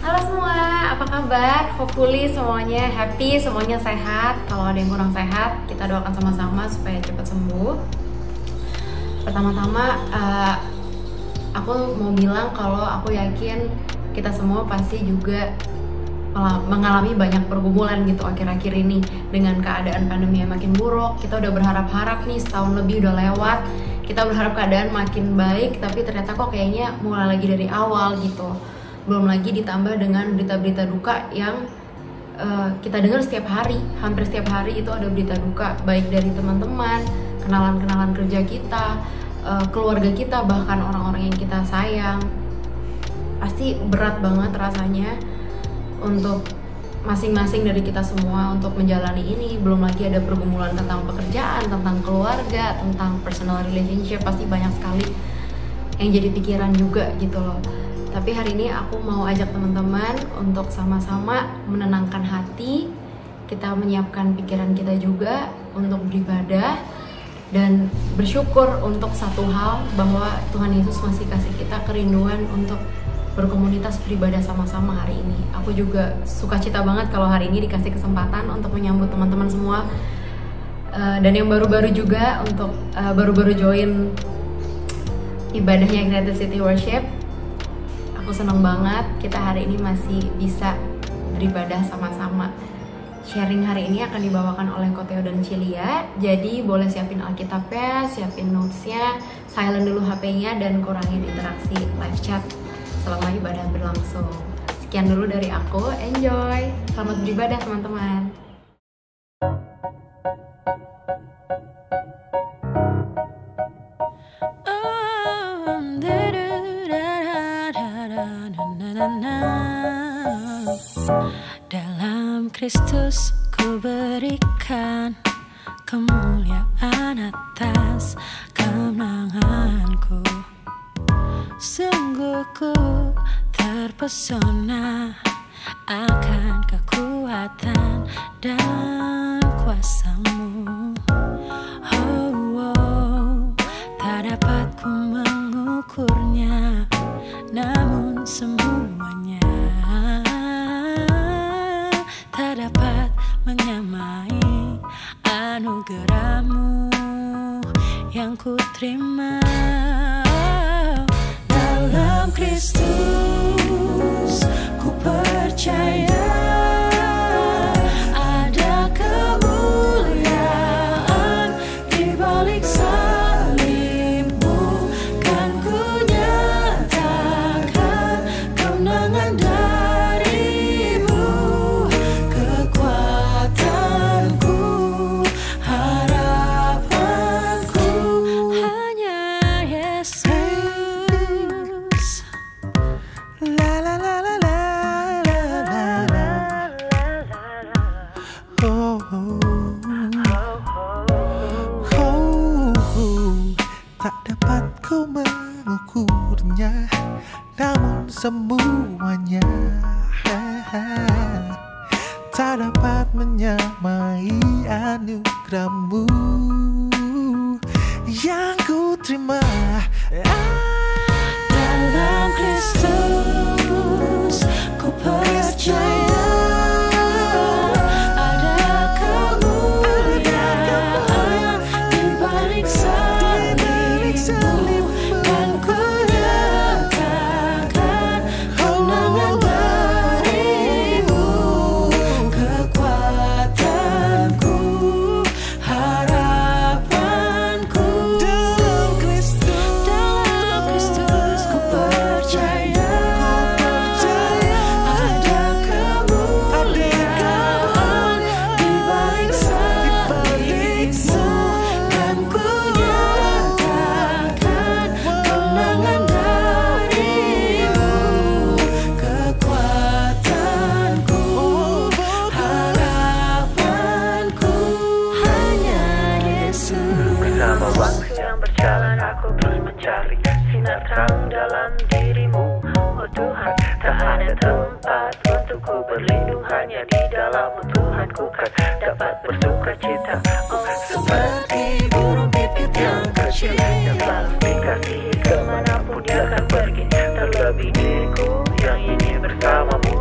Halo semua, apa kabar? Hopefully semuanya happy, semuanya sehat. Kalau ada yang kurang sehat, kita doakan sama-sama supaya cepat sembuh. Pertama-tama, aku mau bilang kalau aku yakin kita semua pasti juga mengalami banyak pergumulan gitu akhir-akhir ini. Dengan keadaan pandemi yang makin buruk, kita udah berharap-harap nih, setahun lebih udah lewat, kita berharap keadaan makin baik, tapi ternyata kok kayaknya mulai lagi dari awal gitu. Belum lagi ditambah dengan berita-berita duka yang kita dengar setiap hari, hampir setiap hari itu ada berita duka, baik dari teman-teman, kenalan-kenalan kerja kita, keluarga kita, bahkan orang-orang yang kita sayang. Pasti berat banget rasanya untuk masing-masing dari kita semua untuk menjalani ini. Belum lagi ada pergumulan tentang pekerjaan, tentang keluarga, tentang personal relationship, pasti banyak sekali yang jadi pikiran juga gitu loh. Tapi hari ini aku mau ajak teman-teman untuk sama-sama menenangkan hati, kita menyiapkan pikiran kita juga untuk beribadah dan bersyukur untuk satu hal, bahwa Tuhan Yesus masih kasih kita kerinduan untuk berkomunitas beribadah sama-sama hari ini. Aku juga sukacita banget kalau hari ini dikasih kesempatan untuk menyambut teman-teman semua, dan yang baru-baru juga untuk baru-baru join ibadahnya Creative City Worship. Aku seneng banget kita hari ini masih bisa beribadah sama-sama. Sharing hari ini akan dibawakan oleh Koteo dan Cilia. Jadi boleh siapin Alkitabnya, siapin notesnya, silent dulu HP-nya, dan kurangin interaksi live chat selama ibadah berlangsung. Sekian dulu dari aku, enjoy. Selamat beribadah teman-teman. Dalam Kristus ku berikan kemuliaan atas kemenanganku. Sungguh ku terpesona akan kekuatan dan kuasa-Mu. Tak dapat ku mengukurnya, namun semuanya tak dapat menyamai anugerah-Mu yang ku terima. Dalam Kristus ku percaya ada kemuliaan di balik salib-Mu, kan ku nyatakan kemenangan dari-Mu. Kekuatanku, harapanku hanya Yesus. La la la la la la la la. Oh, oh, oh, oh. Tak dapat ku mengukurnya, namun semuanya tak dapat menyamai anugerah-Mu yang ku terima. Dalam Kristus ku percaya ada kemuliaan di balik salib-Mu, kan ku nyatakan kemenangan dari-Mu. Kekuatanku, harapanku dalam Kristus ku percaya ada kemuliaan di balik salib-Mu, kan ku nyatakan kemenangan dari-Mu. Kekuatanku, harapanku hanya Yesus. Bersama waktu yang berjalan aku terus mencari sinar terang dalam diri-Mu. Oh Tuhan, tak ada tempat untukku berlindung, hanya di dalam-Mu Tuhan ku kan dapat bersuka cita. Oh, seperti burung pipit yang kecil yang selalu dikasihi, kemanapun dia akan pergi. Terlebih diriku yang ingin bersama-Mu,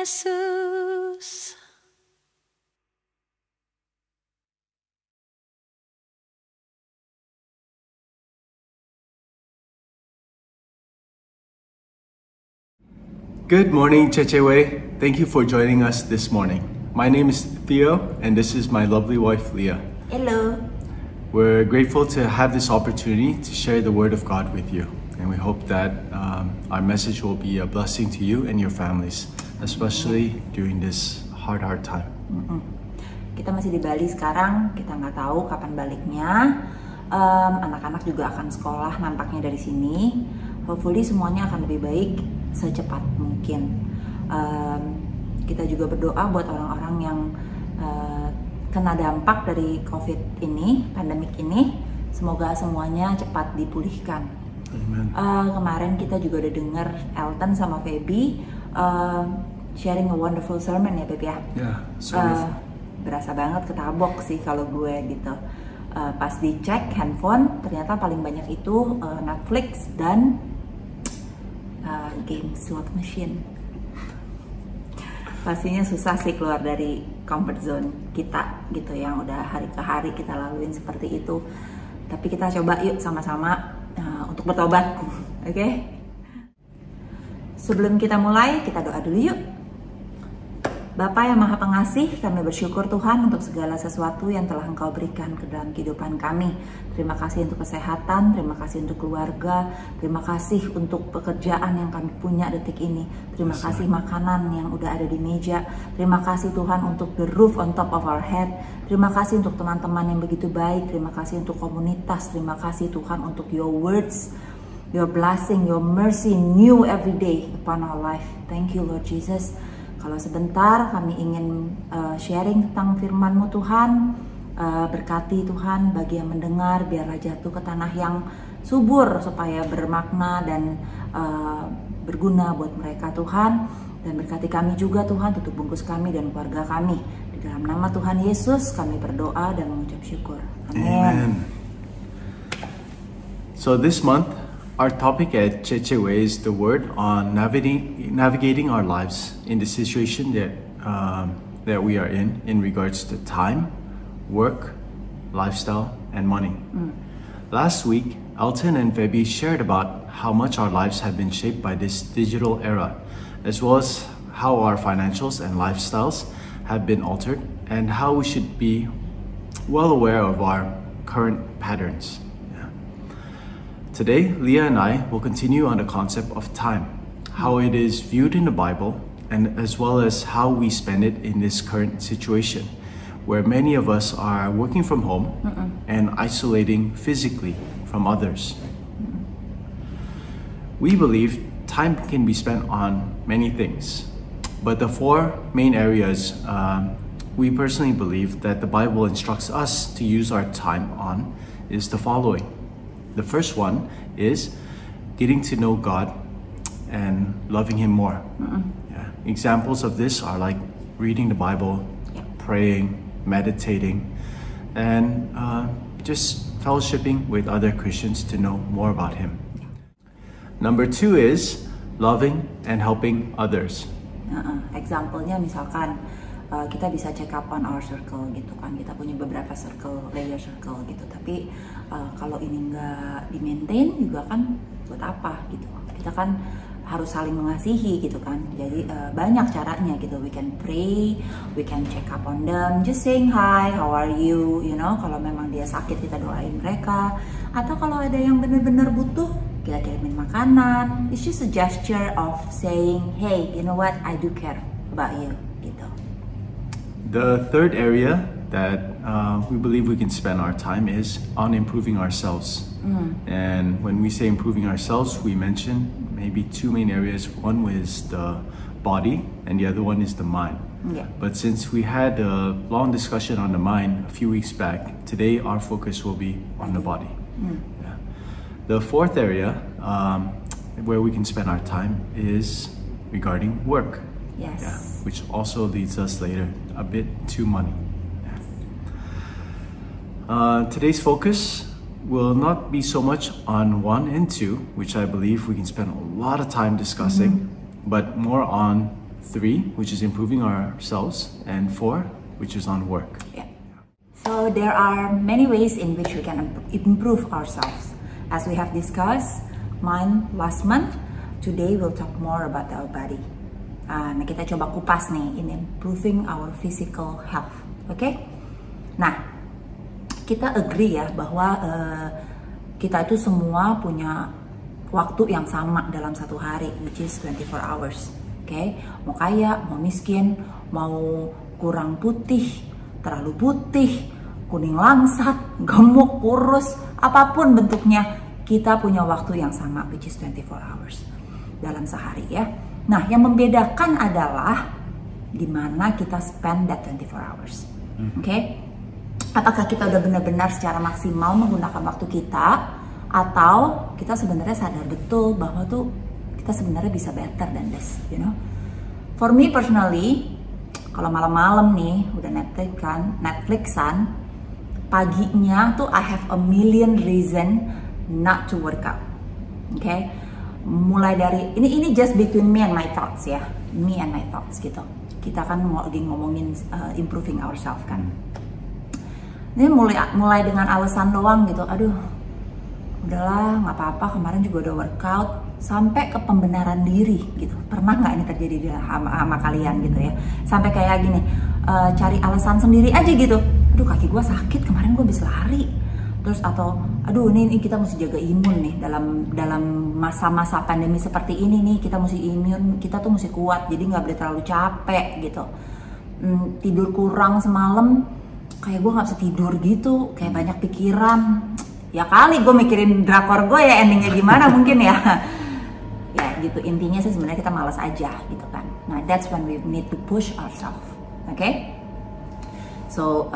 Yesus. Good morning, Chechewe. Thank you for joining us this morning. My name is Theo, and this is my lovely wife, Leah. Hello. We're grateful to have this opportunity to share the Word of God with you, and we hope that our message will be a blessing to you and your families, especially during this hard time. Kita masih di Bali sekarang, kita nggak tahu kapan baliknya. Anak-anak juga akan sekolah nampaknya dari sini. Hopefully semuanya akan lebih baik secepat mungkin. Kita juga berdoa buat orang-orang yang kena dampak dari COVID ini, pandemik ini. Semoga semuanya cepat dipulihkan. Amen. Kemarin kita juga udah dengar Elton sama Feby sharing a wonderful sermon ya, Beb ya. Yeah, so Berasa banget ketabok sih kalau gue gitu. Pas dicek handphone, ternyata paling banyak itu Netflix dan game slot machine. Pastinya susah sih keluar dari comfort zone kita gitu, yang udah hari ke hari kita laluin seperti itu. Tapi kita coba yuk sama-sama untuk bertobat, oke? Sebelum kita mulai, kita doa dulu yuk. Bapa yang Maha Pengasih, kami bersyukur Tuhan untuk segala sesuatu yang telah Engkau berikan ke dalam kehidupan kami. Terima kasih untuk kesehatan, terima kasih untuk keluarga, terima kasih untuk pekerjaan yang kami punya detik ini. Terima kasih makanan yang udah ada di meja. Terima kasih Tuhan untuk the roof on top of our head. Terima kasih untuk teman-teman yang begitu baik. Terima kasih untuk komunitas. Terima kasih Tuhan untuk your words, your blessing, your mercy new every day upon our life. Thank you Lord Jesus. Kalau sebentar kami ingin sharing tentang firman-Mu Tuhan, berkati Tuhan bagi yang mendengar, biarlah jatuh ke tanah yang subur supaya bermakna dan berguna buat mereka Tuhan. Dan berkati kami juga Tuhan, tutup bungkus kami dan keluarga kami. Di dalam nama Tuhan Yesus kami berdoa dan mengucap syukur. Amin. So this month, our topic at Chechewe is the word on navigating our lives in the situation that we are in regards to time, work, lifestyle, and money. Last week, Elton and Feby shared about how much our lives have been shaped by this digital era, as well as how our financials and lifestyles have been altered, and how we should be well aware of our current patterns. Today, Leah and I will continue on the concept of time, how it is viewed in the Bible, and as well as how we spend it in this current situation, where many of us are working from home and isolating physically from others. We believe time can be spent on many things, but the four main areas we personally believe that the Bible instructs us to use our time on is the following. The first one is getting to know God and loving Him more. Yeah. Examples of this are like reading the Bible, praying, meditating, and just fellowshipping with other Christians to know more about Him. Number two is loving and helping others. Example-nya misalkan kita bisa check up on our circle gitu kan, kita punya beberapa circle, layer circle gitu, tapi kalau ini nggak di-maintain juga kan buat apa gitu. Kita kan harus saling mengasihi gitu kan, jadi banyak caranya gitu. We can pray, we can check up on them, just saying hi, how are you, you know. Kalau memang dia sakit kita doain mereka, atau kalau ada yang benar-benar butuh kita kirimin makanan. It's just a gesture of saying, hey, you know what, I do care about you gitu. The third area that we believe we can spend our time is on improving ourselves. And when we say improving ourselves, we mention maybe two main areas. One was the body and the other one is the mind. Yeah. But since we had a long discussion on the mind a few weeks back, today our focus will be on the body. Yeah. The fourth area where we can spend our time is regarding work. Yes. Yeah, which also leads us later a bit to money. Today's focus will not be so much on 1 and 2, which I believe we can spend a lot of time discussing, but more on 3, which is improving ourselves, and 4, which is on work. Yeah. So there are many ways in which we can improve ourselves. As we have discussed mine last month, today we'll talk more about our body. Nah, kita coba kupas nih in improving our physical health. Oke? Nah, kita agree ya bahwa kita itu semua punya waktu yang sama dalam satu hari, which is 24 hours. Oke? Mau kaya, mau miskin, mau kurang putih, terlalu putih, kuning langsat, gemuk, kurus, apapun bentuknya, kita punya waktu yang sama, which is 24 hours dalam sehari ya. Nah, yang membedakan adalah gimana kita spend that 24 hours. Oke? Apakah kita udah benar-benar secara maksimal menggunakan waktu kita, atau kita sebenarnya sadar betul bahwa tuh kita sebenarnya bisa better than this, you know? For me personally, kalau malam-malam nih udah Netflixan, paginya tuh I have a million reason not to work out. Okay? Mulai dari ini just between me and my thoughts ya, me and my thoughts gitu. Kita kan lagi ngomongin improving ourselves kan. Ini mulai dengan alasan doang gitu. Aduh, udahlah nggak apa-apa, kemarin juga udah workout, sampai ke pembenaran diri gitu. Pernah nggak ini terjadi sama kalian gitu ya? Sampai kayak gini, cari alasan sendiri aja gitu. Aduh, kaki gue sakit, kemarin gue bisa lari. Terus atau aduh ini kita mesti jaga imun nih dalam masa-masa pandemi seperti ini nih, kita mesti imun, kita tuh mesti kuat, jadi nggak boleh terlalu capek gitu. Tidur kurang semalam, kayak gue nggak bisa tidur gitu, kayak banyak pikiran. Ya kali gue mikirin drakor gue ya, endingnya gimana mungkin ya. Ya gitu, intinya sih sebenarnya kita malas aja gitu kan. Nah, that's when we need to push ourselves. Okay? So,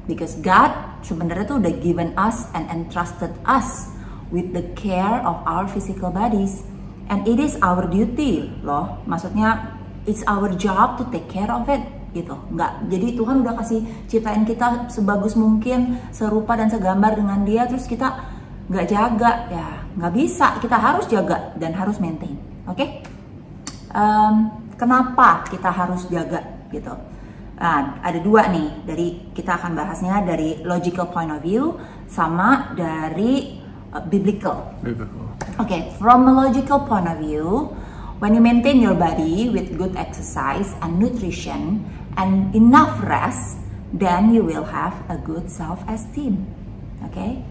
because God sebenarnya tuh udah given us and entrusted us with the care of our physical bodies, and it is our duty loh. Maksudnya it's our job to take care of it gitu. Nggak, jadi Tuhan udah kasih ciptain kita sebagus mungkin, serupa dan segambar dengan Dia, terus kita nggak jaga ya nggak bisa. Kita harus jaga dan harus maintain. Oke? Kenapa kita harus jaga gitu? Nah, ada dua nih, kita akan bahasnya dari logical point of view sama dari biblical. Okay, from a logical point of view, when you maintain your body with good exercise and nutrition and enough rest, then you will have a good self-esteem. Okay?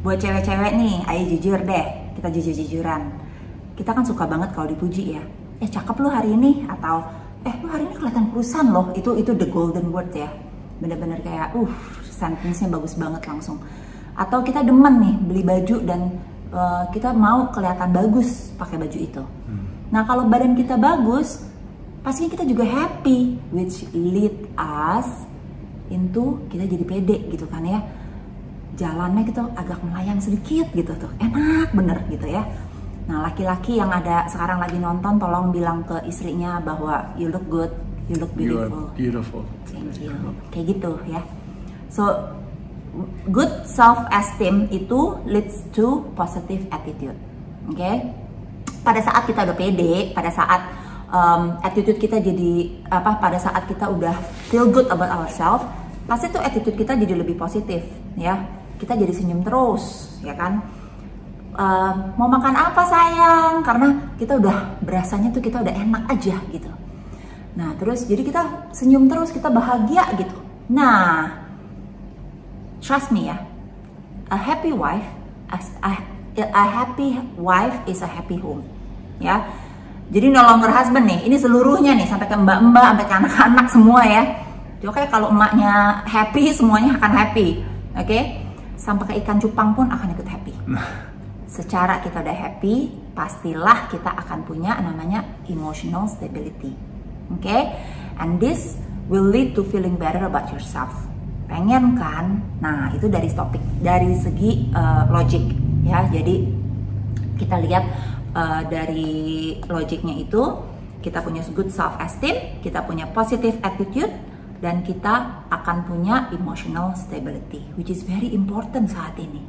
Buat cewek-cewek nih, ayo jujur deh, kita jujur-jujuran. Kita kan suka banget kalau dipuji ya. Cakep lu hari ini, atau lu hari ini kelihatan kurusan loh. Itu the golden word ya. Bener-bener kayak sentence-nya bagus banget langsung. Atau kita demen nih beli baju dan kita mau kelihatan bagus pakai baju itu. Nah, kalau badan kita bagus, pastinya kita juga happy, which lead us into kita jadi pede gitu kan ya. Jalannya gitu agak melayang sedikit gitu tuh, enak bener gitu ya. Nah, laki-laki yang ada sekarang lagi nonton, tolong bilang ke istrinya bahwa you look good, you look beautiful. You are beautiful. Thank you. Kayak gitu ya. So, good self-esteem itu leads to positive attitude. Oke? Okay? Pada saat kita udah pede, pada saat attitude kita jadi pada saat kita udah feel good about ourselves, pasti tuh attitude kita jadi lebih positif ya. Kita jadi senyum terus, ya kan? Mau makan apa sayang? Karena kita udah berasanya tuh kita udah enak aja gitu. Nah, terus jadi kita senyum terus, kita bahagia gitu. Nah, trust me ya, a happy wife is a happy home. Ya, jadi no longer husband nih. Ini seluruhnya nih, sampai ke mbak-mbak, sampai ke anak-anak semua ya. Oke, kalau emaknya happy, semuanya akan happy. Oke, sampai ke ikan cupang pun akan ikut happy. Secara kita udah happy, pastilah kita akan punya namanya emotional stability. Oke, and this will lead to feeling better about yourself. Pengen kan? Nah, itu dari segi logic ya. Jadi kita lihat dari logiknya itu, kita punya good self esteem, kita punya positive attitude, dan kita akan punya emotional stability, which is very important saat ini.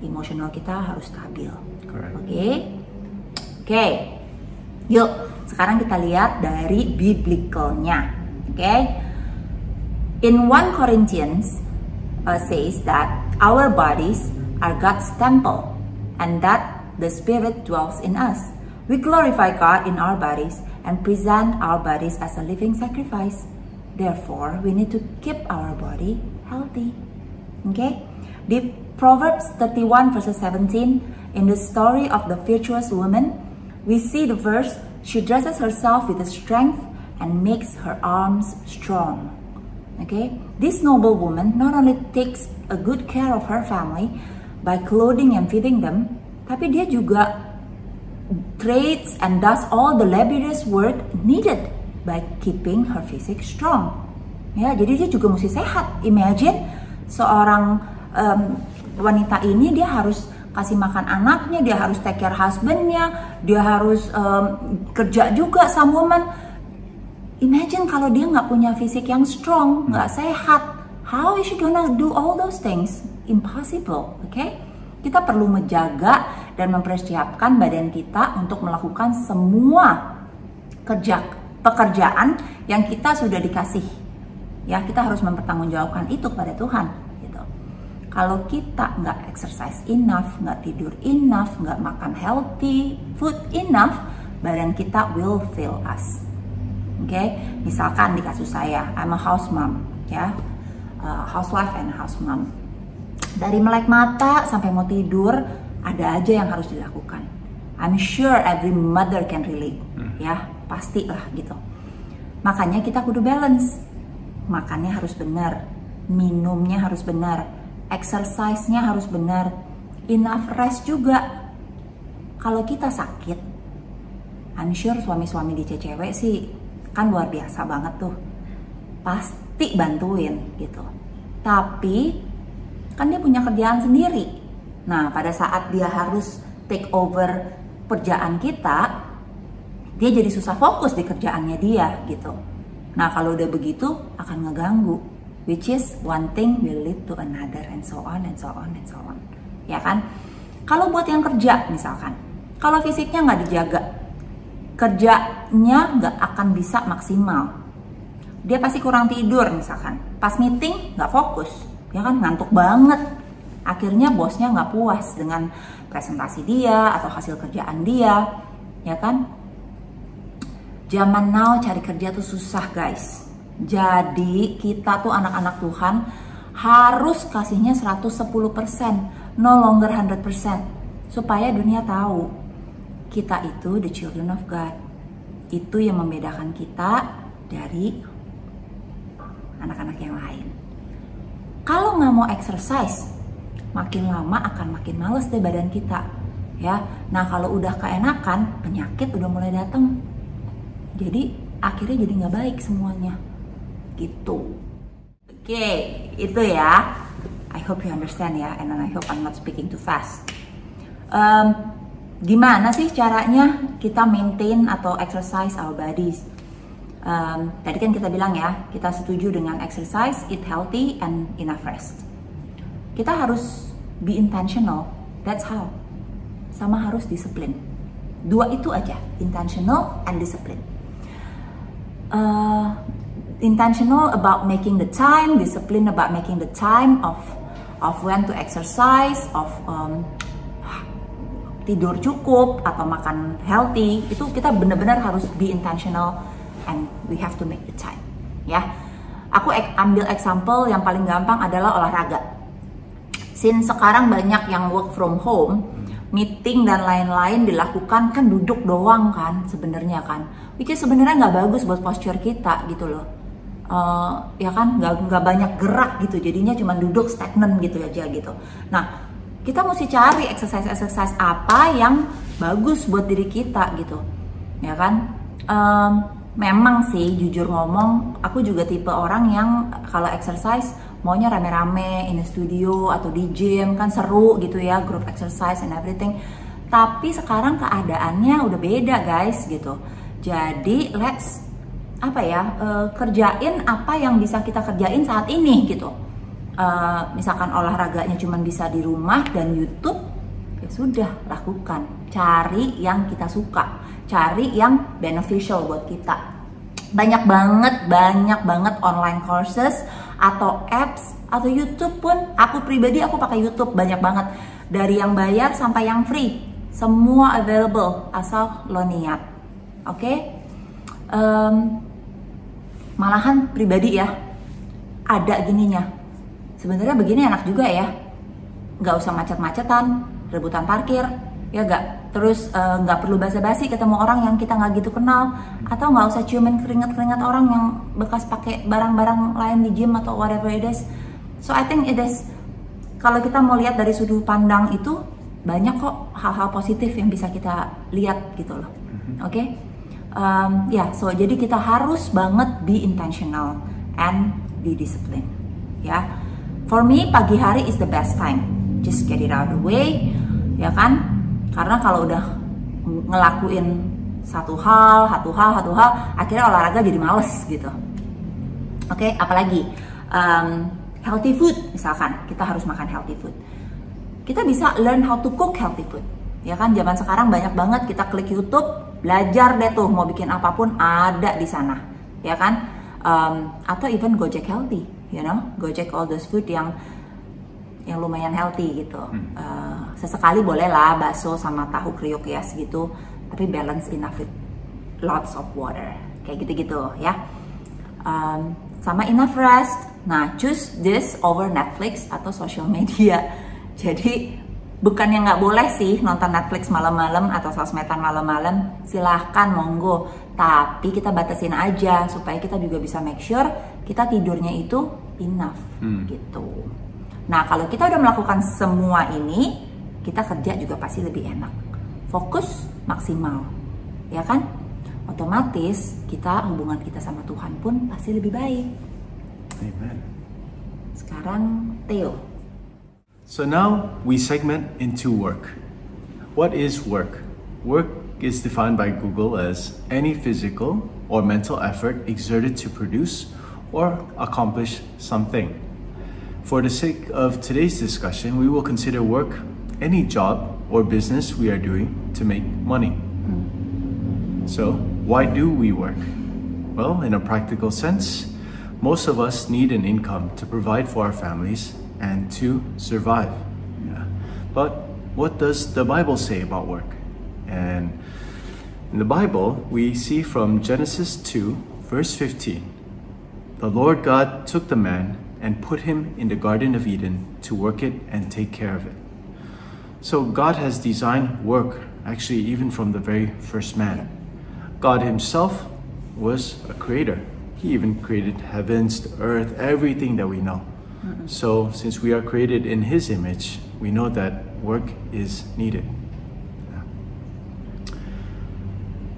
Emotional kita harus stabil. Oke. Yuk, Sekarang kita lihat dari biblicalnya. Okay? In 1 Corinthians says that our bodies are God's temple and that the Spirit dwells in us. We glorify God in our bodies and present our bodies as a living sacrifice. Therefore, we need to keep our body healthy. Okay? Di Proverbs 31 verses 17, in the story of the virtuous woman, we see the verse, she dresses herself with the strength and makes her arms strong. Okay? This noble woman not only takes a good care of her family by clothing and feeding them, tapi dia juga trades and does all the laborious work needed by keeping her physique strong. Ya, jadi dia juga mesti sehat. Imagine seorang wanita ini, dia harus kasih makan anaknya, dia harus take care husbandnya, dia harus kerja juga some woman. Imagine kalau dia nggak punya fisik yang strong, nggak sehat, how is she gonna do all those things? Impossible, okay? Kita perlu menjaga dan mempersiapkan badan kita untuk melakukan semua pekerjaan yang kita sudah dikasih. Ya, kita harus mempertanggungjawabkan itu kepada Tuhan. Gitu. Kalau kita nggak exercise enough, nggak tidur enough, nggak makan healthy food enough, badan kita will fail us. Okay? Misalkan di kasus saya, I'm a house mom, ya, housewife and house mom. Dari melek mata sampai mau tidur, ada aja yang harus dilakukan. I'm sure every mother can relate, ya, pastilah gitu. Makanya kita kudu balance. Makannya harus benar, minumnya harus benar, exercise-nya harus benar, enough rest juga. Kalau kita sakit, I'm sure suami-suami di CCW sih kan luar biasa banget tuh, pasti bantuin gitu. Tapi kan dia punya kerjaan sendiri. Nah, pada saat dia harus take over kerjaan kita, dia jadi susah fokus di kerjaannya dia gitu. Nah, kalau udah begitu akan ngeganggu, which is one thing will lead to another and so on and so on and so on. Ya kan? Kalau buat yang kerja misalkan, kalau fisiknya nggak dijaga, kerjanya nggak akan bisa maksimal. Dia pasti kurang tidur misalkan, pas meeting nggak fokus, ya kan, ngantuk banget. Akhirnya bosnya nggak puas dengan presentasi dia atau hasil kerjaan dia, ya kan? Zaman now cari kerja tuh susah guys. Jadi kita tuh anak-anak Tuhan harus kasihnya 110%, no longer 100%, supaya dunia tahu kita itu the children of God. Itu yang membedakan kita dari anak-anak yang lain. Kalau nggak mau exercise, makin lama akan makin males deh badan kita, ya. Nah, kalau udah keenakan, penyakit udah mulai datang. Jadi akhirnya jadi nggak baik semuanya, gitu. Oke, itu ya. I hope you understand ya, and I hope I'm not speaking too fast. Gimana sih caranya kita maintain atau exercise our bodies? Tadi kan kita bilang ya, kita setuju dengan exercise, eat healthy, and enough rest. Kita harus be intentional, that's how. Sama harus disiplin. Dua itu aja, intentional and discipline. Intentional about making the time, discipline about making the time of when to exercise, of tidur cukup atau makan healthy. Itu kita benar-benar harus be intentional and we have to make the time, ya. Aku ambil example yang paling gampang adalah olahraga. Since sekarang banyak yang work from home, meeting dan lain-lain dilakukan kan duduk doang kan sebenarnya kan, which is sebenarnya nggak bagus buat posture kita gitu loh. Ya kan, nggak banyak gerak gitu, jadinya cuma duduk stagnan gitu aja gitu. Nah, kita mesti cari exercise apa yang bagus buat diri kita gitu, ya kan. Memang sih jujur ngomong, aku juga tipe orang yang kalau exercise maunya rame-rame in the studio atau di gym, kan seru gitu ya, group exercise and everything. Tapi sekarang keadaannya udah beda guys gitu. Jadi let's kerjain apa yang bisa kita kerjain saat ini gitu. Misalkan olahraganya cuma bisa di rumah dan YouTube, ya sudah lakukan. Cari yang kita suka. cari yang beneficial buat kita. Banyak banget online courses atau apps atau YouTube pun. Aku pribadi aku pakai YouTube banyak banget. Dari yang bayar sampai yang free, semua available asal lo niat. Oke? Malahan pribadi ya, ada gininya. Sebenarnya begini enak juga ya. Nggak usah macet-macetan, rebutan parkir, ya nggak? Terus nggak perlu basa-basi ketemu orang yang kita nggak gitu kenal, atau nggak usah ciumin keringat-keringat orang yang bekas pakai barang-barang lain di gym atau whatever it is. So I think it is, kalau kita mau lihat dari sudut pandang itu, banyak kok hal-hal positif yang bisa kita lihat gitu loh. Oke? So jadi kita harus banget be intentional and be disciplined. Ya, for me pagi hari is the best time. Just get it out of the way, ya kan? Karena kalau udah ngelakuin satu hal, akhirnya olahraga jadi males gitu. Oke, apalagi healthy food, misalkan kita harus makan healthy food. Kita bisa learn how to cook healthy food. Ya kan, zaman sekarang banyak banget kita klik YouTube, belajar deh tuh mau bikin apapun ada di sana, ya kan? Atau even Gojek healthy, you know, Gojek all those food yang lumayan healthy gitu. Sesekali boleh lah bakso sama tahu kriuk ya segitu, tapi balance enough with lots of water, kayak gitu-gitu ya. Sama enough rest. Nah, choose this over Netflix atau social media. Jadi bukan yang nggak boleh sih nonton Netflix malam-malam atau sosmedan malam-malam, silahkan monggo. Tapi kita batasin aja supaya kita juga bisa make sure kita tidurnya itu enough gitu. Nah, kalau kita udah melakukan semua ini, kita kerja juga pasti lebih enak. Fokus maksimal, ya kan? Otomatis hubungan kita sama Tuhan pun pasti lebih baik. Amen. Sekarang Theo. So now we segment into work. What is work? Work is defined by Google as any physical or mental effort exerted to produce or accomplish something. For the sake of today's discussion, we will consider work any job or business we are doing to make money. So, why do we work? Well, in a practical sense, most of us need an income to provide for our families and to survive. Yeah. But what does the Bible say about work? And in the Bible, we see from Genesis 2, verse 15, the Lord God took the man and put him in the Garden of Eden to work it and take care of it. So God has designed work, actually even from the very first man. God himself was a creator. He even created heavens, the earth, everything that we know. So since we are created in his image, we know that work is needed.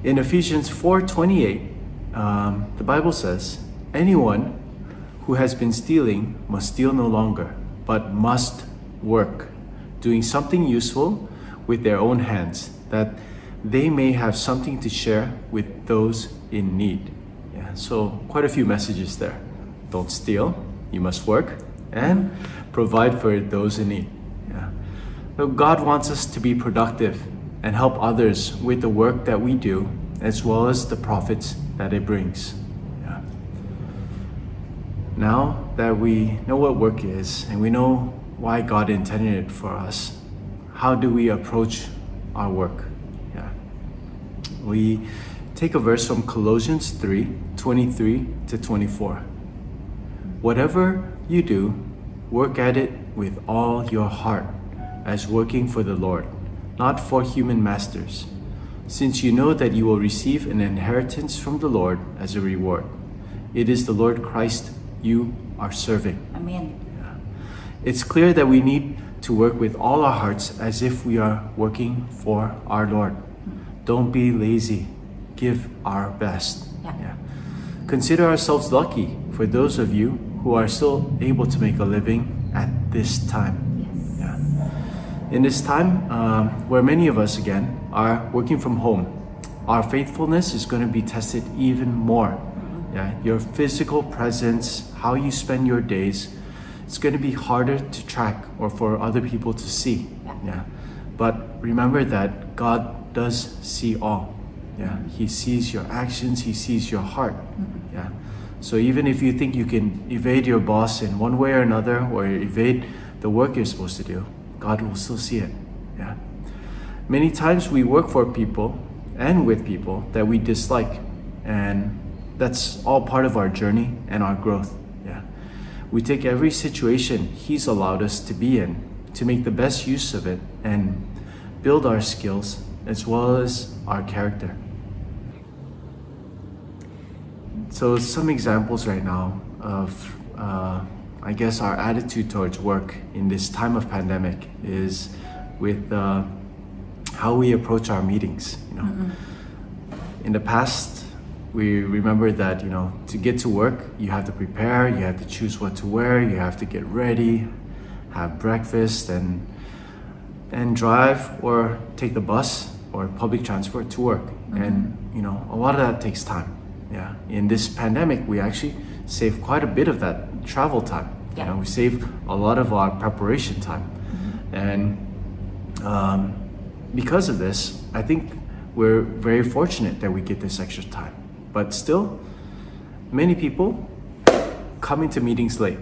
In Ephesians 4:28, the Bible says, anyone who has been stealing must steal no longer, but must work, doing something useful with their own hands, that they may have something to share with those in need. Yeah, so quite a few messages there. Don't steal, you must work, and provide for those in need. Yeah. So God wants us to be productive and help others with the work that we do, as well as the profits that it brings. Yeah. Now that we know what work is and we know why God intended it for us, how do we approach our work? Yeah. We take a verse from Colossians 3:23-24. Whatever you do, work at it with all your heart, as working for the Lord, not for human masters, since you know that you will receive an inheritance from the Lord as a reward. It is the Lord Christ you are serving. Amen. Yeah. It's clear that we need to work with all our hearts as if we are working for our Lord. Don't be lazy. Give our best. Yeah. Consider ourselves lucky for those of you who are still able to make a living at this time. Yes. Yeah. In this time, where many of us again are working from home, our faithfulness is going to be tested even more. Yeah, your physical presence, how you spend your days, it's going to be harder to track or for other people to see. Yeah. But remember that God does see all. Yeah, He sees your actions, He sees your heart. Yeah. So even if you think you can evade your boss in one way or another, or evade the work you're supposed to do, God will still see it. Yeah. Many times we work for people and with people that we dislike, and that's all part of our journey and our growth. Yeah. We take every situation He's allowed us to be in to make the best use of it and build our skills as well as our character. So some examples right now of I guess our attitude towards work in this time of pandemic is with how we approach our meetings. In the past, we remember that to get to work, you have to prepare, you have to choose what to wear, you have to get ready, have breakfast, and drive or take the bus or public transport to work. And a lot of that takes time. Yeah. In this pandemic, we actually save quite a bit of that travel time. Yeah. We save a lot of our preparation time. And because of this, I think we're very fortunate that we get this extra time. But still, many people come into meetings late.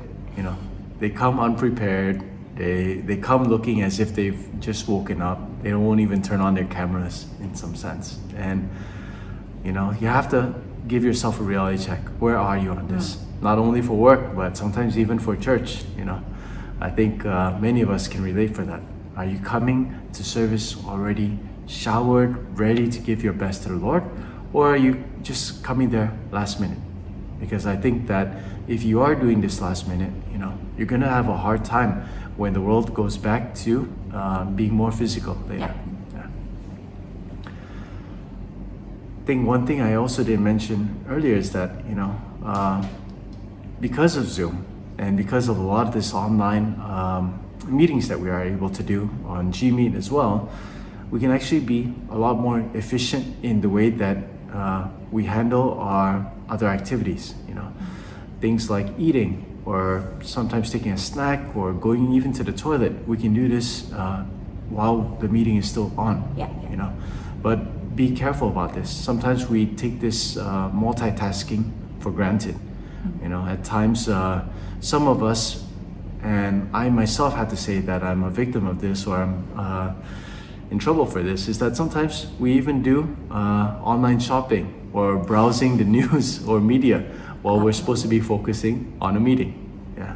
They come unprepared. They come looking as if they've just woken up. They won't even turn on their cameras in some sense. And you have to give yourself a reality check. Where are you on this? Not only for work, but sometimes even for church. I think many of us can relate for that. Are you coming to service already showered, ready to give your best to the Lord? Or are you just coming there last minute? Because I think that if you are doing this last minute, you're gonna have a hard time when the world goes back to being more physical later. Yeah. I think one thing I also didn't mention earlier is that, because of Zoom and because of a lot of this online meetings that we are able to do on Gmeet as well, we can actually be a lot more efficient in the way that we handle our other activities. Things like eating, or sometimes taking a snack, or going even to the toilet. We can do this while the meeting is still on. But be careful about this. Sometimes we take this multitasking for granted. At times, some of us, and I myself have to say that I'm a victim of this, or I'm in trouble for this, is that sometimes we even do online shopping or browsing the news or media while we're supposed to be focusing on a meeting. Yeah.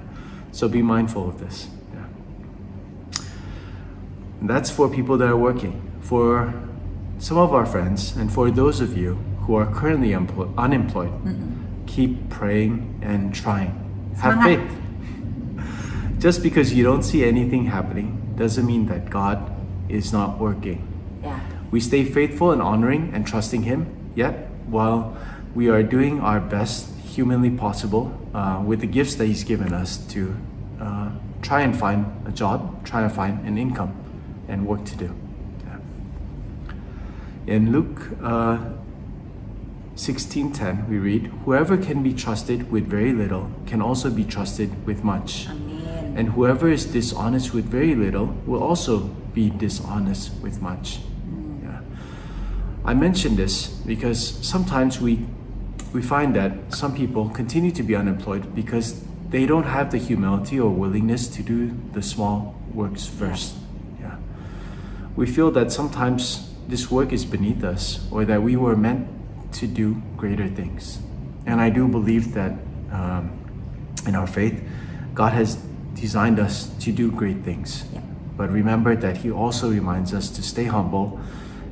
So be mindful of this. Yeah. And that's for people that are working. For some of our friends, and for those of you who are currently unemployed, keep praying and trying. Have faith. Just because you don't see anything happening doesn't mean that God is not working. Yeah. We stay faithful and honoring and trusting Him, yet while we are doing our best humanly possible with the gifts that He's given us to try and find a job, try to find an income and work to do. Yeah. In Luke 16:10 we read, "Whoever can be trusted with very little can also be trusted with much. Amen. And whoever is dishonest with very little will also be dishonest with much." Yeah. I mention this because sometimes we find that some people continue to be unemployed because they don't have the humility or willingness to do the small works first. Yeah. We feel that sometimes this work is beneath us, or that we were meant to do greater things. And I do believe that in our faith, God has designed us to do great things. Yeah. But remember that He also reminds us to stay humble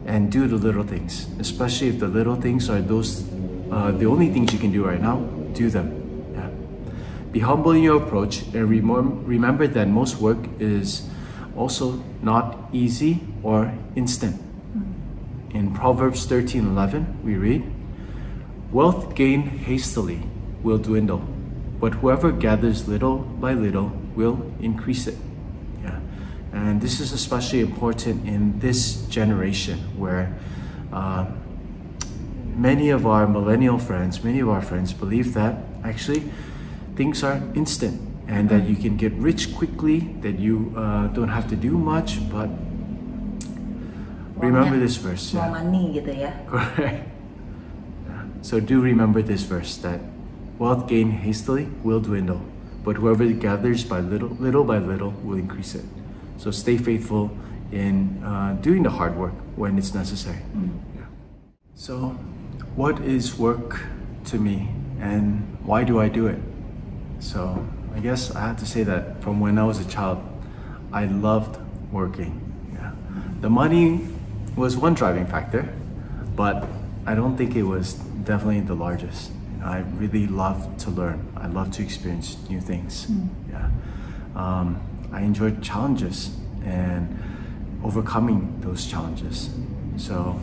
and do the little things, especially if the little things are those the only things you can do right now. Do them. Yeah. Be humble in your approach, and remember that most work is also not easy or instant. In Proverbs 13:11 we read, "Wealth gained hastily will dwindle, but whoever gathers little by little will increase it." Yeah. And this is especially important in this generation where many of our millennial friends, many of our friends believe that actually things are instant and that you can get rich quickly, that you don't have to do much. But Remember this verse. Mau Yeah. money gitu ya. Correct. Yeah. So do remember this verse that wealth gained hastily will dwindle, but whoever gathers by little by little will increase it. So stay faithful in doing the hard work when it's necessary. Yeah. So what is work to me and why do I do it? So I guess I have to say that from when I was a child, I loved working. Yeah. The money was one driving factor, but I don't think it was definitely the largest. I really love to learn. I love to experience new things. Yeah. I enjoyed challenges and overcoming those challenges. So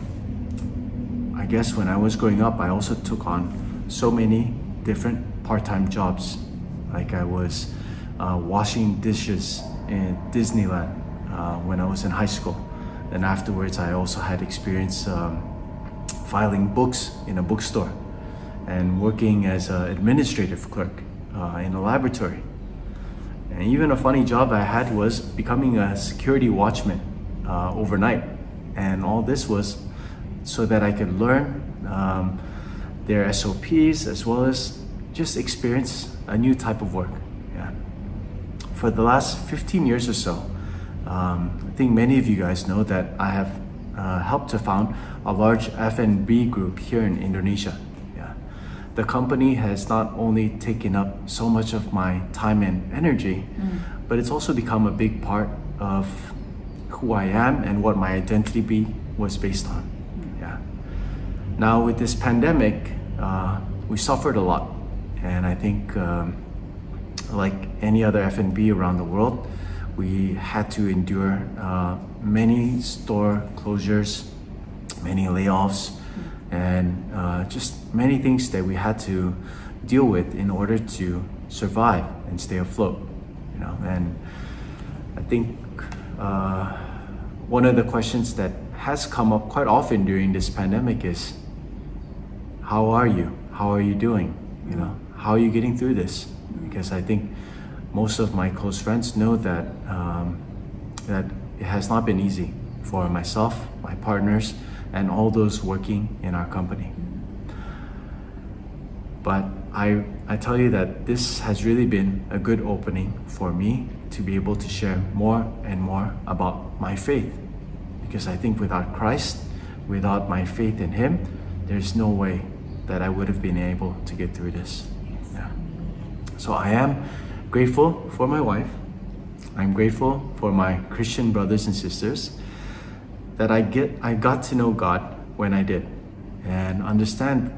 I guess when I was growing up, I also took on so many different part-time jobs. Like I was washing dishes in Disneyland when I was in high school. And afterwards, I also had experience filing books in a bookstore and working as an administrative clerk in a laboratory. And even a funny job I had was becoming a security watchman overnight. And all this was so that I could learn their SOPs as well as just experience a new type of work. Yeah. For the last 15 years or so, I think many of you guys know that I have helped to found a large F&B group here in Indonesia. Yeah. The company has not only taken up so much of my time and energy, but it's also become a big part of who I am and what my identity was based on. Yeah. Now with this pandemic, we suffered a lot, and I think like any other F&B around the world, we had to endure many store closures, many layoffs, and just many things that we had to deal with in order to survive and stay afloat. You know, and I think one of the questions that has come up quite often during this pandemic is, how are you? How are you doing? You know, how are you getting through this? Because I think most of my close friends know that that it has not been easy for myself, my partners, and all those working in our company. But I tell you that this has really been a good opening for me to be able to share more and more about my faith. Because I think without Christ, without my faith in Him, there's no way that I would have been able to get through this. Yeah. So I am grateful for my wife. I'm grateful for my Christian brothers and sisters that I got to know God when I did and understand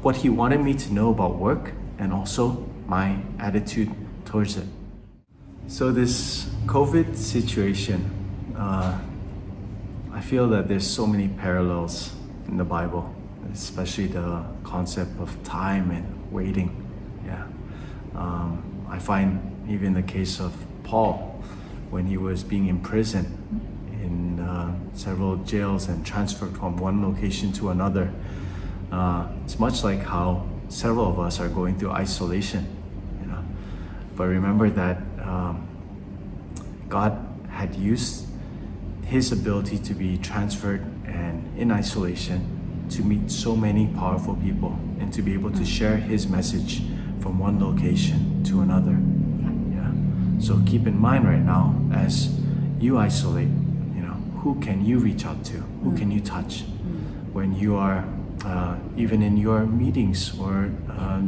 what He wanted me to know about work and also my attitude towards it. So this COVID situation, I feel that there's so many parallels in the Bible, especially the concept of time and waiting. Yeah, I find even the case of Paul when he was being imprisoned in several jails and transferred from one location to another. It's much like how several of us are going through isolation, you know. But remember that God had used His ability to be transferred and in isolation to meet so many powerful people and to be able to share His message from one location to another. Yeah. So keep in mind right now, as you isolate, you know, who can you reach out to? Who can you touch? When you are even in your meetings or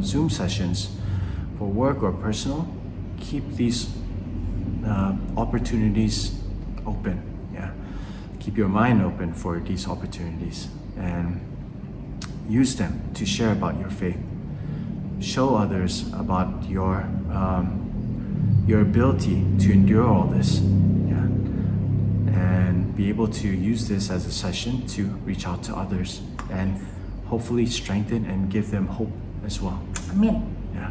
Zoom sessions for work or personal, keep these opportunities open. Yeah. Keep your mind open for these opportunities and use them to share about your faith. Show others about your ability to endure all this, yeah, and be able to use this as a session to reach out to others and hopefully strengthen and give them hope as well. Amin. Yeah.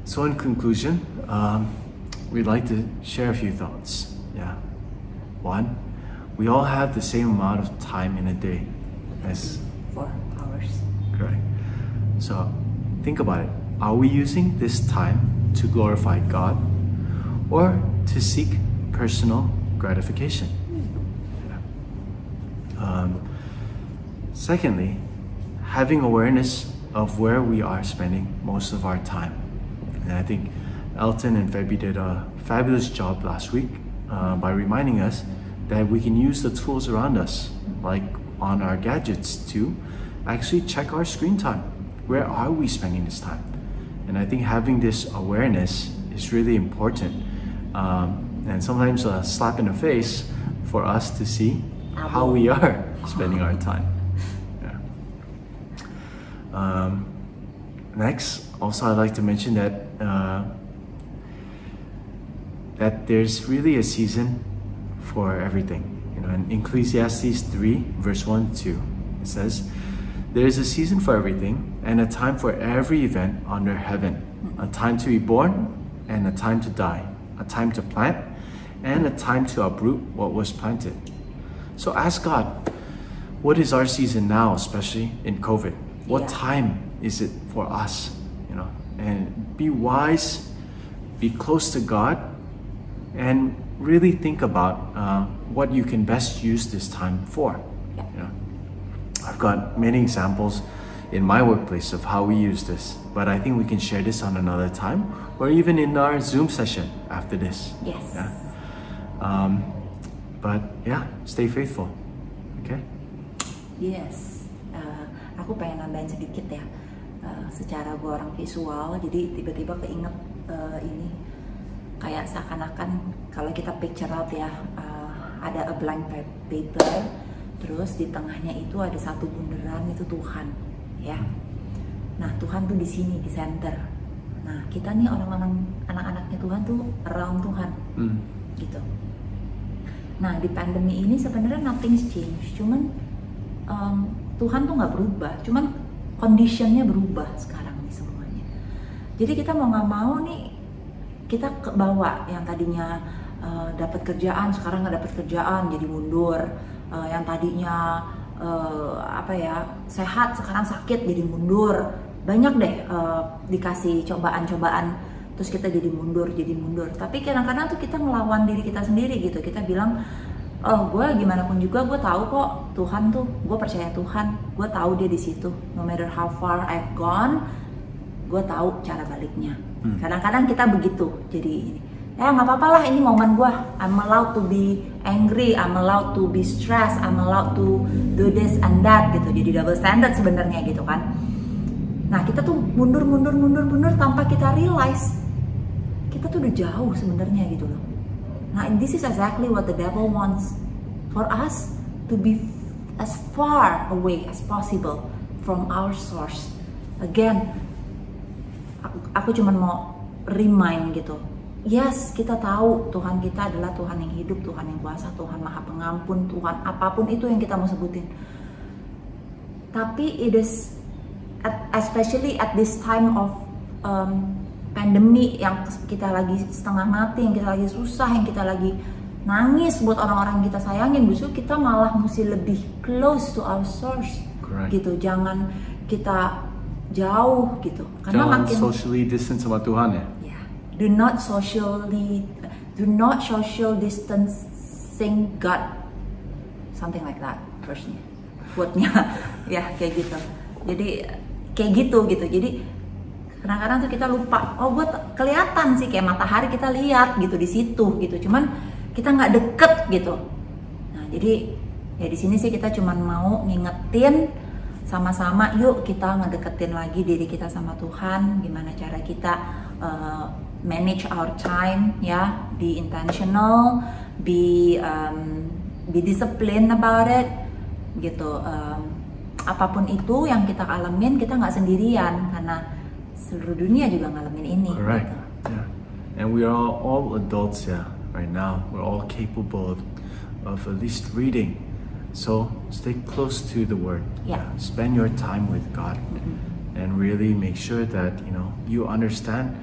So in conclusion, we'd like to share a few thoughts. Yeah. One, we all have the same amount of time in a day as 4 hours. correct. So think about it. Are we using this time to glorify God or to seek personal gratification? Secondly, having awareness of where we are spending most of our time. And I think Elton and Febby did a fabulous job last week by reminding us that we can use the tools around us, like on our gadgets, to actually check our screen time. Where are we spending this time? And I think having this awareness is really important, and sometimes a slap in the face for us to see how we are spending our time. Next, also I'd like to mention that that there's really a season for everything. You know, in Ecclesiastes 3, verse 1-2, it says, "There is a season for everything, and a time for every event under heaven, a time to be born and a time to die, a time to plant and a time to uproot what was planted." So ask God, what is our season now, especially in COVID? What time is it for us? You know, and be wise, be close to God, and really think about what you can best use this time for. You know, I've got many examples in my workplace of how we use this, but I think we can share this on another time, or even in our Zoom session after this. Yes. Yeah. But yeah, stay faithful. Okay. Yes. Aku pengen nambahin sedikit ya. Secara gue orang visual, jadi tiba-tiba keinget ini kayak seakan-akan kalau kita picture out ya, ada a blank paper, terus di tengahnya itu ada satu bunderan, itu Tuhan, ya. Nah, Tuhan tuh di sini, di center. Nah, kita nih orang-orang, anak-anaknya Tuhan tuh around Tuhan, gitu. Nah, di pandemi ini sebenarnya nothing's changed, cuman Tuhan tuh nggak berubah, cuman conditionnya berubah sekarang nih semuanya. Jadi kita mau nggak mau nih, kita ke bawah yang tadinya dapat kerjaan, sekarang nggak dapat kerjaan, jadi mundur. Yang tadinya sehat, sekarang sakit, jadi mundur. Banyak deh dikasih cobaan-cobaan, terus kita jadi mundur. Tapi kadang-kadang tuh kita ngelawan diri kita sendiri gitu. Kita bilang, oh gue gimana pun juga gue tahu kok Tuhan tuh, gue percaya Tuhan, gue tahu dia di situ. No matter how far I've gone, gue tahu cara baliknya. Kadang-kadang kita begitu, jadi ya nggak apa-apa lah, ini momen gue. I'm allowed to be angry, I'm allowed to be stressed, I'm allowed to do this and that gitu. Jadi double standard sebenarnya gitu kan. Nah kita tuh mundur tanpa kita realize kita tuh udah jauh sebenarnya gitu loh. Nah, this is exactly what the devil wants, for us to be as far away as possible from our source. Again, aku cuma mau remind gitu. Yes, kita tahu Tuhan kita adalah Tuhan yang hidup, Tuhan yang kuasa, Tuhan Maha Pengampun, Tuhan apapun itu yang kita mau sebutin. Tapi it is, especially at this time of pandemi yang kita lagi setengah mati, yang kita lagi susah, yang kita lagi nangis buat orang-orang kita sayangin, justru kita malah mesti lebih close to our source. Correct. Gitu. Jangan kita jauh gitu. Karena jangan makin socially distance sama Tuhan ya. Yeah. Do not social distancing God. Something like that verse-nya. Quote-nya ya kayak gitu. Jadi kayak gitu. Jadi kadang-kadang tuh kita lupa, oh gue kelihatan sih kayak matahari kita lihat gitu di situ gitu, cuman kita nggak deket gitu. Nah jadi ya di sini sih kita cuman mau ngingetin sama-sama, yuk kita ngedeketin lagi diri kita sama Tuhan, gimana cara kita manage our time ya, be intentional, be disciplined about it gitu. Apapun itu yang kita alamin, kita nggak sendirian karena seluruh dunia juga ngalamin ini. Correct. Gitu. Yeah. And we are all adults right now. We're all capable of at least reading. So stay close to the Word. Yeah. Spend your time with God, and really make sure that you understand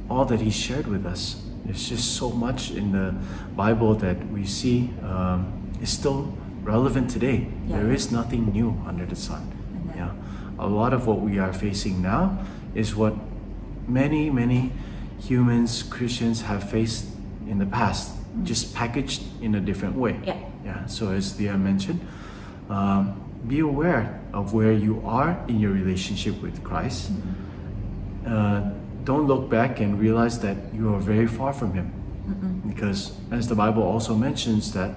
all that He shared with us. There's just so much in the Bible that we see is still relevant today. Yeah. There is nothing new under the sun. Yeah. A lot of what we are facing now is what many humans, Christians have faced in the past, just packaged in a different way. Yeah. Yeah, so as Leah mentioned, be aware of where you are in your relationship with Christ. Don't look back and realize that you are very far from Him. Because as the Bible also mentions that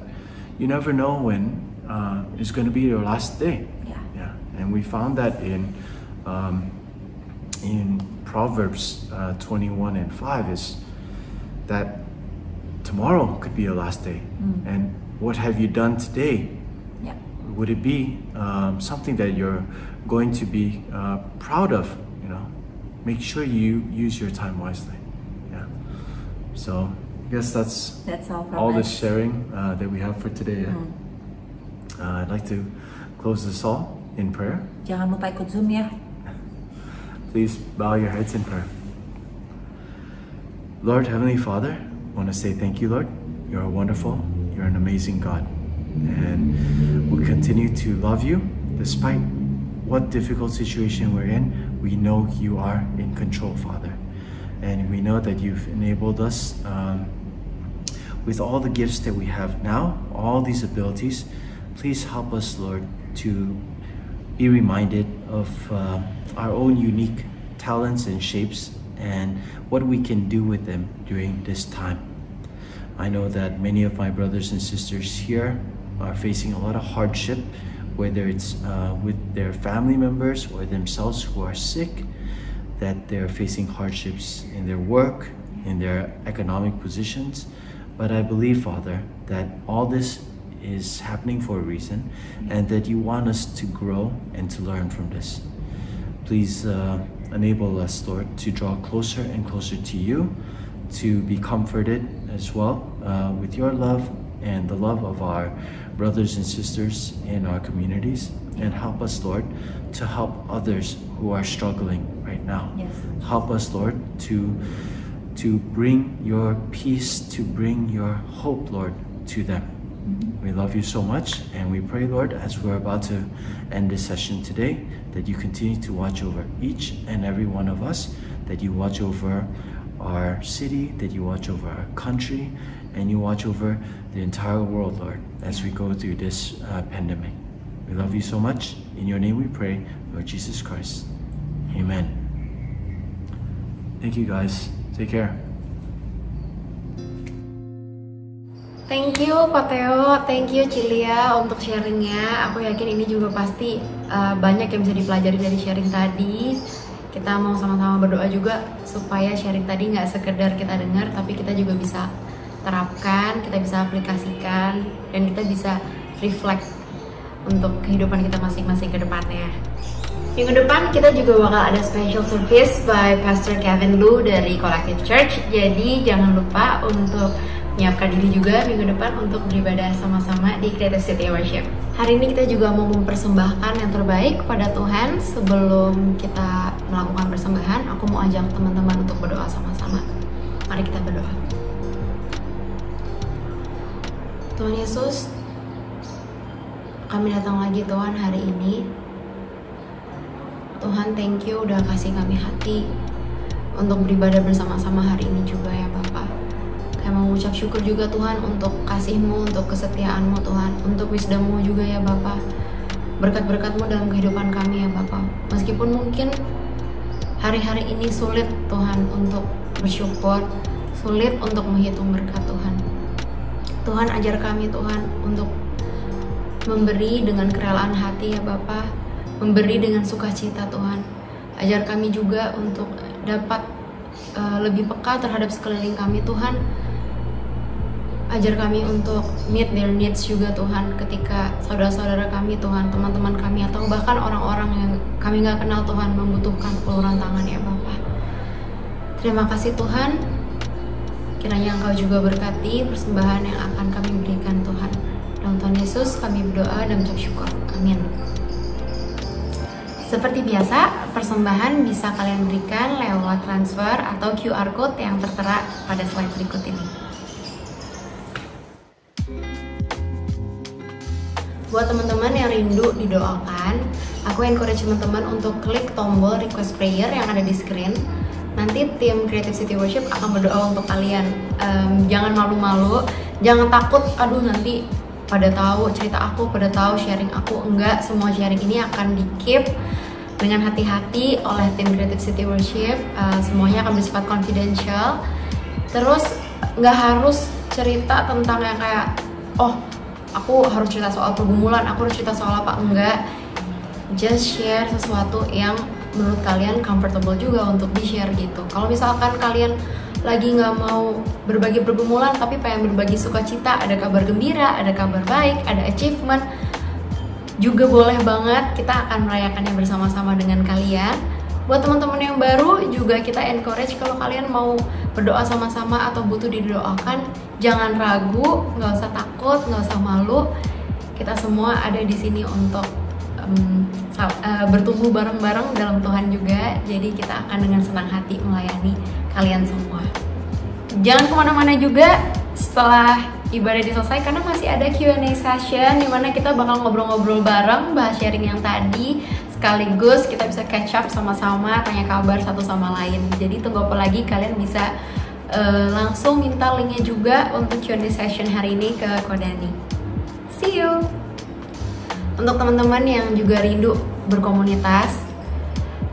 you never know when it's going to be your last day. Yeah. And we found that in Proverbs 21:5 is that tomorrow could be your last day. And what have you done today? Would it be something that you're going to be proud of? Make sure you use your time wisely. Yeah. So I guess that's all the sharing that we have for today. I'd like to close this all in prayer. Jangan lupa ikut Zoom ya. Please bow your heads in prayer. Lord, Heavenly Father, I want to say thank you, Lord. You're wonderful. You're an amazing God. And we'll continue to love you despite what difficult situation we're in. We know you are in control, Father. And we know that you've enabled us with all the gifts that we have now, all these abilities. Please help us, Lord, to be reminded of our own unique talents and shapes and what we can do with them during this time. I know that many of my brothers and sisters here are facing a lot of hardship, whether it's with their family members or themselves who are sick, that they're facing hardships in their work, in their economic positions. But I believe, Father, that all this is happening for a reason, and that you want us to grow and to learn from this. Please enable us, Lord, to draw closer and closer to you, to be comforted as well with your love and the love of our brothers and sisters in our communities, and help us, Lord, to help others who are struggling right now. Help us, Lord, to bring your peace, to bring your hope, Lord, to them. We love you so much, and we pray, Lord, as we're about to end this session today, that you continue to watch over each and every one of us, that you watch over our city, that you watch over our country, and you watch over the entire world, Lord, as we go through this pandemic. We love you so much. In your name we pray, Lord Jesus Christ. Amen. Thank you, guys. Take care. Thank you Pak Theo, thank you Cilia untuk sharingnya. Aku yakin ini juga pasti banyak yang bisa dipelajari dari sharing tadi. Kita mau sama-sama berdoa juga supaya sharing tadi nggak sekedar kita dengar, tapi kita juga bisa terapkan, kita bisa aplikasikan, dan kita bisa reflect untuk kehidupan kita masing-masing ke depannya. Minggu depan kita juga bakal ada special service by Pastor Kevin Lu dari Collective Church. Jadi jangan lupa untuk menyiapkan diri juga minggu depan untuk beribadah sama-sama di Creative City Worship. Hari ini kita juga mau mempersembahkan yang terbaik kepada Tuhan. Sebelum kita melakukan persembahan, aku mau ajak teman-teman untuk berdoa sama-sama. Mari kita berdoa. Tuhan Yesus, kami datang lagi Tuhan hari ini. Tuhan, thank you udah kasih kami hati untuk beribadah bersama-sama hari ini juga ya Bapak. Kami mengucap syukur juga Tuhan untuk kasih-Mu, untuk kesetiaan-Mu Tuhan, untuk wisdom-Mu juga ya Bapak. Berkat-berkat-Mu dalam kehidupan kami ya Bapak. Meskipun mungkin hari-hari ini sulit Tuhan untuk bersyukur, sulit untuk menghitung berkat Tuhan. Tuhan ajar kami Tuhan untuk memberi dengan kerelaan hati ya Bapak, memberi dengan sukacita Tuhan. Ajar kami juga untuk dapat lebih peka terhadap sekeliling kami Tuhan. Ajar kami untuk meet their needs juga Tuhan, ketika saudara-saudara kami Tuhan, teman-teman kami, atau bahkan orang-orang yang kami gak kenal Tuhan membutuhkan uluran tangan ya Bapak. Terima kasih Tuhan. Kiranya Engkau juga berkati persembahan yang akan kami berikan Tuhan. Dalam Tuhan Yesus kami berdoa dan mengucap syukur. Amin. Seperti biasa, persembahan bisa kalian berikan lewat transfer atau QR Code yang tertera pada slide berikut ini. Buat teman-teman yang rindu didoakan, aku encourage teman-teman untuk klik tombol request prayer yang ada di screen. Nanti tim Creative City Worship akan berdoa untuk kalian. Jangan malu-malu, jangan takut, aduh nanti pada tahu cerita aku, pada tahu sharing aku. Enggak, semua sharing ini akan di-keep dengan hati-hati oleh tim Creative City Worship. Semuanya akan bersifat confidential. Terus nggak harus cerita tentang yang kayak, oh aku harus cerita soal pergumulan, aku harus cerita soal apa. Enggak, just share sesuatu yang menurut kalian comfortable juga untuk di-share gitu. Kalau misalkan kalian lagi nggak mau berbagi pergumulan tapi pengen berbagi sukacita, ada kabar gembira, ada kabar baik, ada achievement, juga boleh banget. Kita akan merayakannya bersama-sama dengan kalian. Buat teman-teman yang baru juga kita encourage kalau kalian mau berdoa sama-sama atau butuh didoakan, jangan ragu, nggak usah takut, nggak usah malu. Kita semua ada di sini untuk bertumbuh bareng-bareng dalam Tuhan juga. Jadi kita akan dengan senang hati melayani kalian semua. Jangan kemana-mana juga setelah ibadah selesai, karena masih ada Q&A session dimana kita bakal ngobrol-ngobrol bareng, bahas sharing yang tadi, sekaligus kita bisa catch up sama-sama, tanya kabar satu sama lain. Jadi tunggu apa lagi, kalian bisa langsung minta linknya juga untuk Q&A session hari ini ke Kodani. See you! Untuk teman-teman yang juga rindu berkomunitas,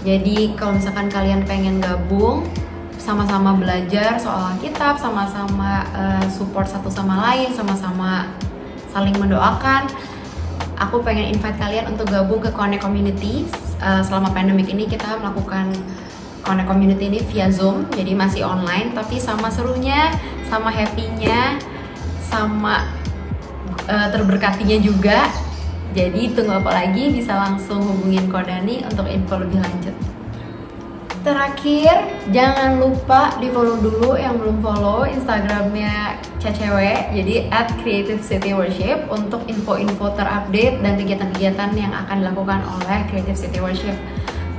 jadi kalau misalkan kalian pengen gabung, sama-sama belajar soal Alkitab, sama-sama support satu sama lain, sama-sama saling mendoakan, aku pengen invite kalian untuk gabung ke Connect Community. Selama pandemik ini kita melakukan Connect Community ini via Zoom, jadi masih online, tapi sama serunya, sama happy-nya, sama terberkatinya juga. Jadi tunggu apa lagi, bisa langsung hubungin Kodani untuk info lebih lanjut. Terakhir, jangan lupa di follow dulu yang belum follow Instagramnya Cecewe, jadi @CreativeCityWorship untuk info-info terupdate dan kegiatan-kegiatan yang akan dilakukan oleh Creative City Worship.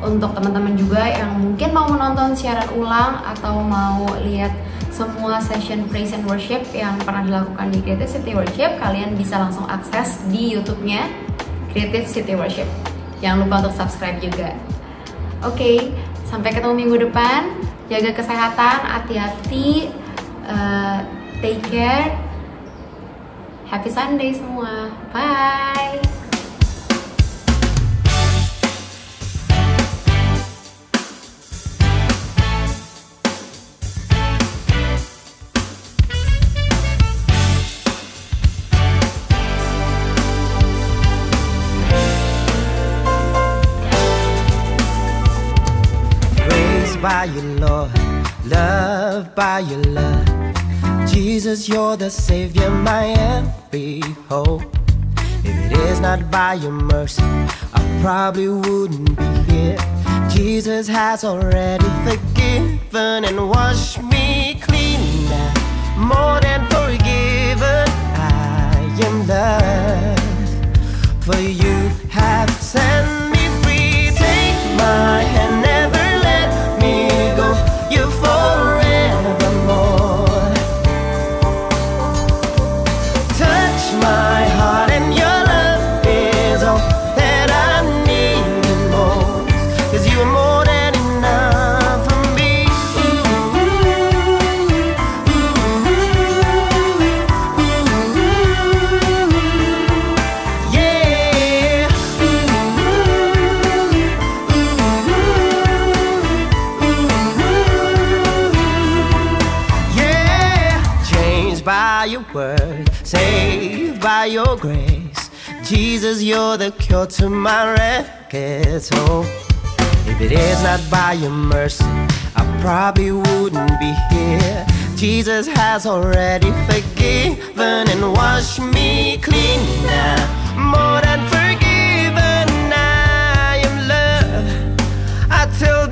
Untuk teman-teman juga yang mungkin mau menonton siaran ulang atau mau lihat semua session praise and worship yang pernah dilakukan di Creative City Worship, kalian bisa langsung akses di YouTube-nya Creative City Worship. Jangan lupa untuk subscribe juga. Oke, sampai ketemu minggu depan. Jaga kesehatan, hati-hati, take care. Happy Sunday semua. Bye. By your Lord, loved by your love, Jesus, you're the Savior, my every hope. If it is not by your mercy, I probably wouldn't be here. Jesus has already forgiven and washed me clean now, more than forgiven. I am loved, for you have set me free. Take my hand, never go, you're forevermore. Touch my heart and your love is all that I need most, 'cause you are more than enough for me. Yeah. By your word, saved by your grace, Jesus, you're the cure to my wrecked soul. If it is not by your mercy, I probably wouldn't be here. Jesus has already forgiven and washed me clean now, more than forgiven. I am loved. I tell